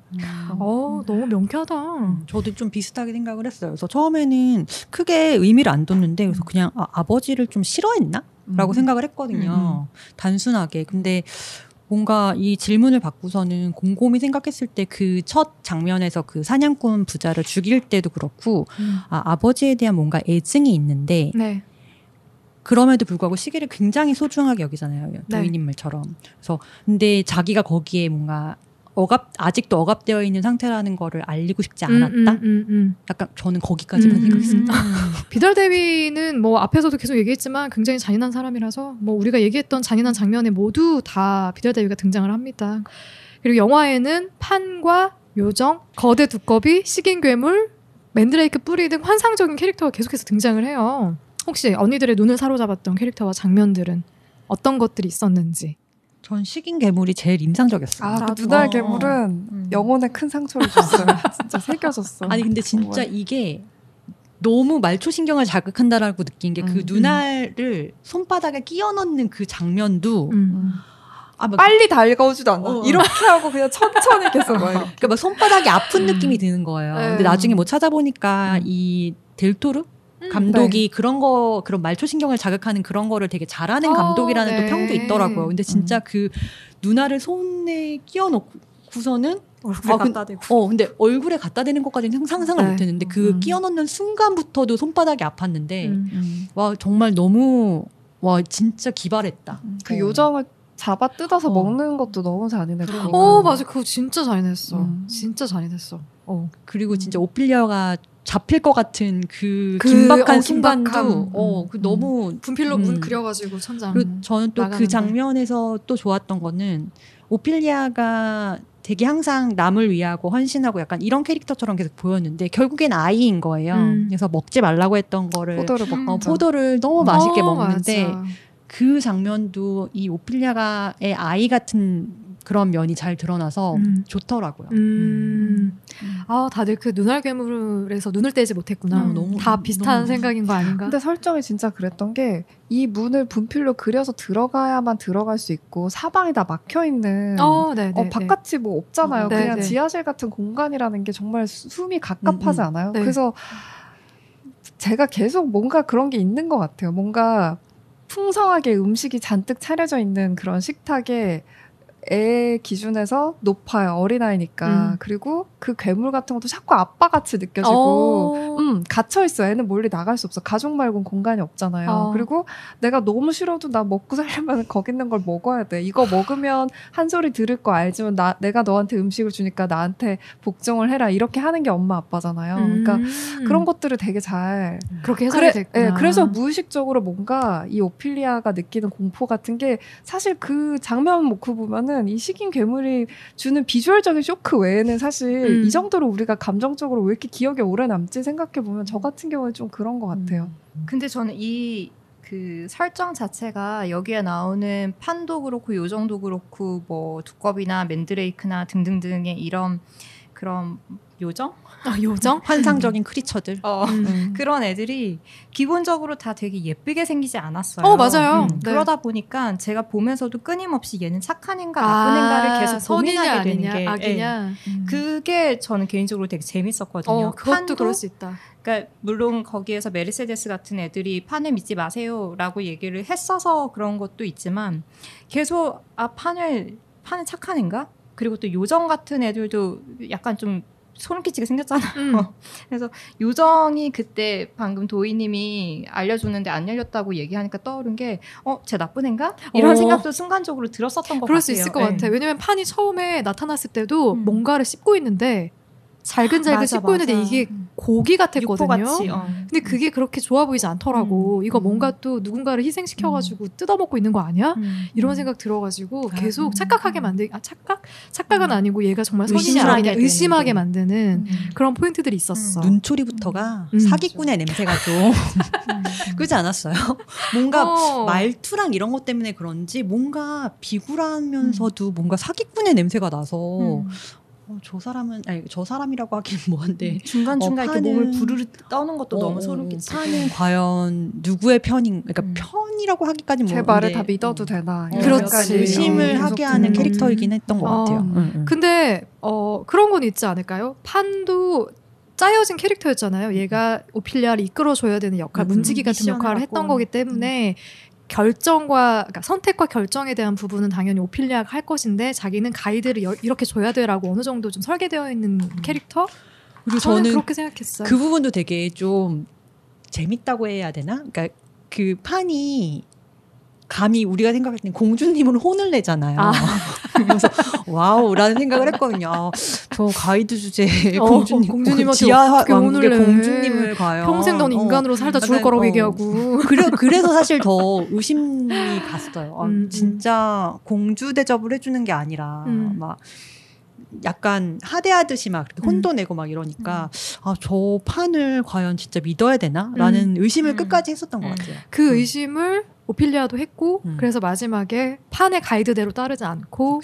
너무 명쾌하다. 저도 좀 비슷하게 생각을 했어요. 그래서 처음에는 크게 의미를 안 뒀는데 그래서 그냥 아버지를 좀 싫어했나? 라고 생각을 했거든요. 단순하게. 근데 뭔가 이 질문을 받고서는 곰곰이 생각했을 때 그 첫 장면에서 그 사냥꾼 부자를 죽일 때도 그렇고 아버지에 대한 뭔가 애증이 있는데 그럼에도 불구하고 시계를 굉장히 소중하게 여기잖아요. 도희님 말처럼. 그래서 근데 자기가 거기에 뭔가 아직도 억압되어 있는 상태라는 거를 알리고 싶지 않았다. 약간 저는 거기까지만 생각했습니다. 비달대위는 뭐 앞에서도 계속 얘기했지만 굉장히 잔인한 사람이라서 뭐 우리가 얘기했던 잔인한 장면에 모두 다 비달대위가 등장을 합니다. 그리고 영화에는 판과 요정, 거대 두꺼비, 식인 괴물, 맨드레이크 뿌리 등 환상적인 캐릭터가 계속해서 등장을 해요. 혹시 언니들의 눈을 사로잡았던 캐릭터와 장면들은 어떤 것들이 있었는지? 전 식인 괴물이 제일 인상적이었어요. 그 눈알 괴물은 영혼에 큰 상처를 줬어요. 진짜 새겨졌어. 아니 근데 진짜 이게 너무 말초신경을 자극한다라고 느낀 게 그 눈알을 손바닥에 끼워 넣는 그 장면도 빨리 달가오지도 않아. 이렇게 하고 그냥 천천히 계속 그러니까 막 손바닥이 아픈 느낌이 드는 거예요. 근데 나중에 뭐 찾아보니까 이 델토르 감독이 그런 말초신경을 자극하는 그런 거를 되게 잘하는 감독이라는 또 평도 있더라고요. 근데 진짜 그 눈알을 손에 끼워 넣고서는 얼굴에 갖다 대고. 근데 얼굴에 갖다 대는 것까지는 상상을 못했는데 그 끼워 넣는 순간부터도 손바닥이 아팠는데 와 정말 너무 진짜 기발했다. 그 요정을 잡아 뜯어서 먹는 것도 너무 잔인했고. 맞아. 그거 진짜 잔인했어. 진짜 잔인했어. 그리고 진짜 오피리아가 잡힐 것 같은 그 긴박한 순간도 너무 분필로 문 그려가지고 천장. 그리고 저는 또 그 장면에서 또 좋았던 거는 오피리아가 되게 항상 남을 위하고 헌신하고 약간 이런 캐릭터처럼 계속 보였는데 결국엔 아이인 거예요. 그래서 먹지 말라고 했던 거를 포도를 너무 맛있게 먹는데 맞아. 그 장면도 이 오피리아의 아이 같은 그런 면이 잘 드러나서 좋더라고요. 아, 다들 그 눈알 괴물에서 눈을 떼지 못했구나. 다 비슷한 너무 생각인 거 아닌가? 근데 설정이 진짜 그랬던 게 이 문을 분필로 그려서 들어가야만 들어갈 수 있고 사방이 다 막혀 있는 바깥이 뭐 없잖아요. 그냥 지하실 같은 공간이라는 게 정말 숨이 갑갑하지 않아요? 네. 그래서 제가 계속 뭔가 그런 게 있는 것 같아요. 뭔가 풍성하게 음식이 잔뜩 차려져 있는 그런 식탁에 애 기준에서 높아요. 어린아이니까. 그리고 그 괴물 같은 것도 자꾸 아빠같이 느껴지고 갇혀있어. 애는 멀리 나갈 수 없어. 가족 말고는 공간이 없잖아요. 그리고 내가 너무 싫어도 나 먹고 살려면 거기 있는 걸 먹어야 돼. 이거 먹으면 한 소리 들을 거 알지만 내가 너한테 음식을 주니까 나한테 복종을 해라. 이렇게 하는 게 엄마 아빠잖아요. 그러니까 그런 것들을 되게 잘 그렇게 해석이 됐구나. 네, 그래서 무의식적으로 뭔가 이 오피리아가 느끼는 공포 같은 게 사실 그 장면 놓고 보면은 이 식인 괴물이 주는 비주얼적인 쇼크 외에는 사실 이 정도로 우리가 감정적으로 왜 이렇게 기억에 오래 남지 생각해보면 저 같은 경우는 좀 그런 것 같아요. 근데 저는 이 그 설정 자체가 여기에 나오는 판도 그렇고 요정도 그렇고 뭐 두꺼비나 맨드레이크나 등등등의 이런 그런 요정? 요정? 환상적인 크리처들. 그런 애들이 기본적으로 다 되게 예쁘게 생기지 않았어요. 맞아요. 그러다 보니까 제가 보면서도 끊임없이 얘는 착한 애인가 나쁜 애인가를 계속 고민하게 되는 게 악이냐. 그게 저는 개인적으로 되게 재밌었거든요. 그것도 그럴 수 있다. 그러니까 물론 거기에서 메르세데스 같은 애들이 판을 믿지 마세요라고 얘기를 했어서 그런 것도 있지만 계속 판은 착한 애인가? 그리고 또 요정 같은 애들도 약간 좀 소름 끼치게 생겼잖아요. 그래서 요정이 그때 방금 도희님이 알려줬는데 안 열렸다고 얘기하니까 떠오른 게 쟤 나쁜 애인가? 이런 생각도 순간적으로 들었었던 것 같아요. 그럴 수 있을 것 같아요. 왜냐면 판이 처음에 나타났을 때도 뭔가를 씹고 있는데 잘근잘근 씹고 있는데 이게 고기 같았거든요. 육포같이, 근데 그게 그렇게 좋아 보이지 않더라고. 이거 뭔가 또 누군가를 희생시켜가지고 뜯어먹고 있는 거 아니야? 이런 생각 들어가지고 계속 착각하게 착각은 아니고 얘가 정말 선이냐 아니냐 의심하게 만드는 그런 포인트들이 있었어. 눈초리부터가 사기꾼의 냄새가 좀 그러지 않았어요? 뭔가 말투랑 이런 것 때문에 그런지 뭔가 비굴하면서도 뭔가 사기꾼의 냄새가 나서 저 사람이라고 하긴 뭐한데 중간중간 이렇게 몸을 부르르 떠는 것도 너무 소름 끼치고 판은 과연 누구의 그러니까 편이라고 하기까지는 제 말을 다 믿어도 되나 그렇지. 의심을 하게 하는 캐릭터이긴 했던 것 같아요. 근데 그런 건 있지 않을까요? 판도 짜여진 캐릭터였잖아요. 얘가 오피리아를 이끌어줘야 되는 역할, 문지기 같은 역할을 했던 거기 때문에 그러니까 선택과 결정에 대한 부분은 당연히 오피리아가 할 것인데 자기는 가이드를 이렇게 줘야 돼라고 어느 정도 좀 설계되어 있는 캐릭터? 그리고 저는 그렇게 생각했어요. 그 부분도 되게 좀 재밌다고 해야 되나? 그러니까 그 판이 감히 우리가 생각할 때는 공주님을 혼을 내잖아요. 그래서 와우라는 생각을 했거든요. 저 가이드 주제에 공주님한테 지하 왕국의 공주님을 과연 평생 넌 인간으로 살다 죽을 거라고 얘기하고 그래서 사실 더 의심이 갔어요. 진짜 공주 대접을 해주는 게 아니라 막 약간 하대하듯이 막 혼도 내고 막 이러니까 저 판을 과연 진짜 믿어야 되나? 라는 의심을 끝까지 했었던 것 같아요. 그 의심을 오피리아도 했고 그래서 마지막에 판의 가이드대로 따르지 않고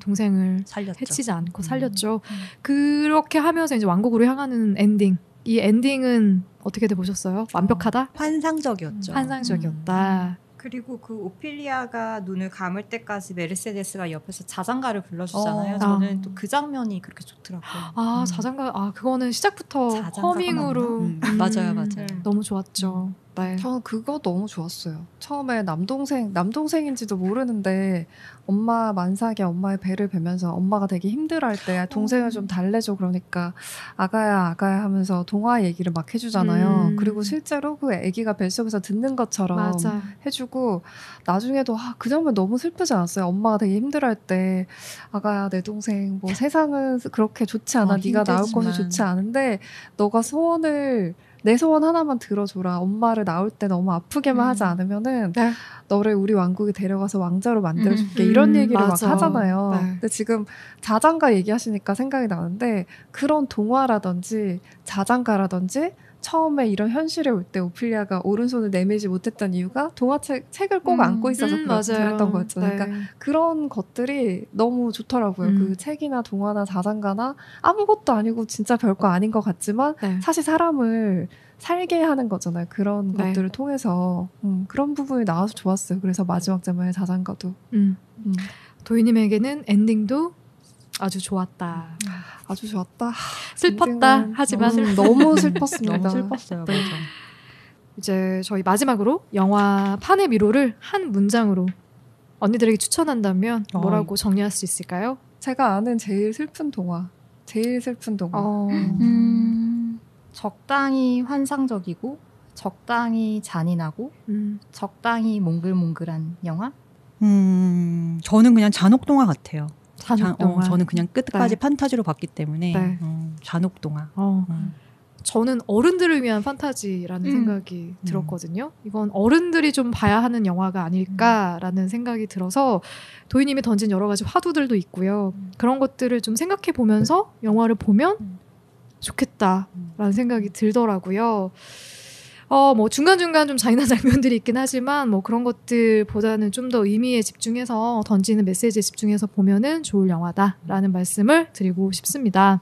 동생을 살렸죠. 해치지 않고 살렸죠. 그렇게 하면서 이제 왕국으로 향하는 엔딩. 이 엔딩은 어떻게 보셨어요? 완벽하다? 환상적이었죠. 환상적이었다. 그리고 그 오피리아가 눈을 감을 때까지 메르세데스가 옆에서 자장가를 불러주잖아요. 저는 또 그 장면이 그렇게 좋더라고요. 자장가, 그거는 시작부터 허밍으로. 맞아요. 너무 좋았죠. 네. 저는 그거 너무 좋았어요. 처음에 남동생인지도 모르는데 엄마 만삭이 엄마의 배를 베면서 엄마가 되게 힘들어할 때 동생을 좀 달래줘 그러니까 아가야 하면서 동화 얘기를 막 해주잖아요. 그리고 실제로 그 아기가 뱃속에서 듣는 것처럼 해주고 나중에도 그 장면 너무 슬프지 않았어요? 엄마가 되게 힘들어할 때 아가야 내 동생 뭐 세상은 그렇게 좋지 않아. 네가 나올 것이 좋지 않은데 너가 소원을 내 소원 하나만 들어줘라. 엄마를 낳을 때 너무 아프게만 하지 않으면은 네. 너를 우리 왕국에 데려가서 왕자로 만들어줄게. 이런 얘기를 맞아. 막 하잖아요. 네. 근데 지금 자장가 얘기하시니까 생각이 나는데 그런 동화라든지 자장가라든지 처음에 이런 현실에 올 때 오피리아가 오른손을 내밀지 못했던 이유가 동화책을 꼭 안고 있어서 그랬던 거였잖아요. 네. 그러니까 그런 것들이 너무 좋더라고요. 그 책이나 동화나 자장가나 아무것도 아니고 진짜 별거 아닌 것 같지만 네. 사실 사람을 살게 하는 거잖아요. 그런 네. 것들을 통해서 그런 부분이 나와서 좋았어요. 그래서 마지막 제마의 자장가도 도희님에게는 엔딩도 아주 좋았다. 아주 좋았다. 슬펐다. 하지만 너무 슬펐습니다. 너무 슬펐어요. 네. 맞아. 이제 저희 마지막으로 영화 판의 미로를 한 문장으로 언니들에게 추천한다면 뭐라고 정리할 수 있을까요? 제가 아는 제일 슬픈 동화. 적당히 환상적이고 적당히 잔인하고 적당히 몽글몽글한 영화? 저는 그냥 잔혹동화 같아요. 잔혹동화. 저는 그냥 끝까지 네. 판타지로 봤기 때문에 네. 잔혹동화. 저는 어른들을 위한 판타지라는 생각이 들었거든요. 이건 어른들이 좀 봐야 하는 영화가 아닐까라는 생각이 들어서 도희님이 던진 여러 가지 화두들도 있고요. 그런 것들을 좀 생각해 보면서 영화를 보면 좋겠다라는 생각이 들더라고요. 뭐 중간중간 좀 잔인한 장면들이 있긴 하지만 뭐 그런 것들보다는 좀 더 의미에 집중해서 던지는 메시지에 집중해서 보면은 좋을 영화다라는 말씀을 드리고 싶습니다.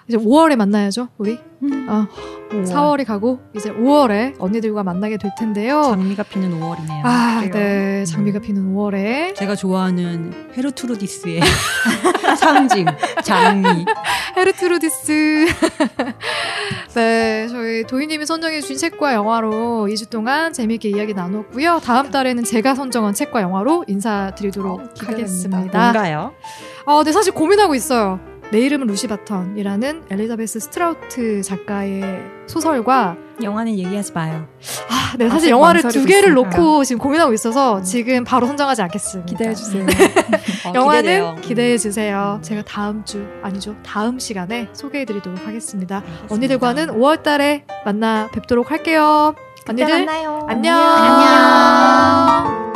이제 5월에 만나야죠, 우리. 4월이 가고 이제 5월에 언니들과 만나게 될 텐데요. 장미가 피는 5월이네요. 네, 장미가 피는 5월에 제가 좋아하는 헤르투르디스의 상징 장미. 헤르트루디스. 네, 저희 도희님이 선정해 주신 책과 영화로 2주 동안 재미있게 이야기 나눴고요. 다음 달에는 제가 선정한 책과 영화로 인사드리도록 하겠습니다. 뭔가요? 네, 사실 고민하고 있어요. 내 이름은 루시 바턴이라는 엘리자베스 스트라우트 작가의 소설과 영화는 얘기하지 마요. 네, 사실 영화를 2개를 놓고 지금 고민하고 있어서 지금 바로 선정하지 않겠습니다. 기대해주세요. 영화는 기대해주세요. 제가 다음 시간에 소개해드리도록 하겠습니다. 알겠습니다. 언니들과는 5월달에 만나 뵙도록 할게요. 언니들 만나요. 안녕. 안녕.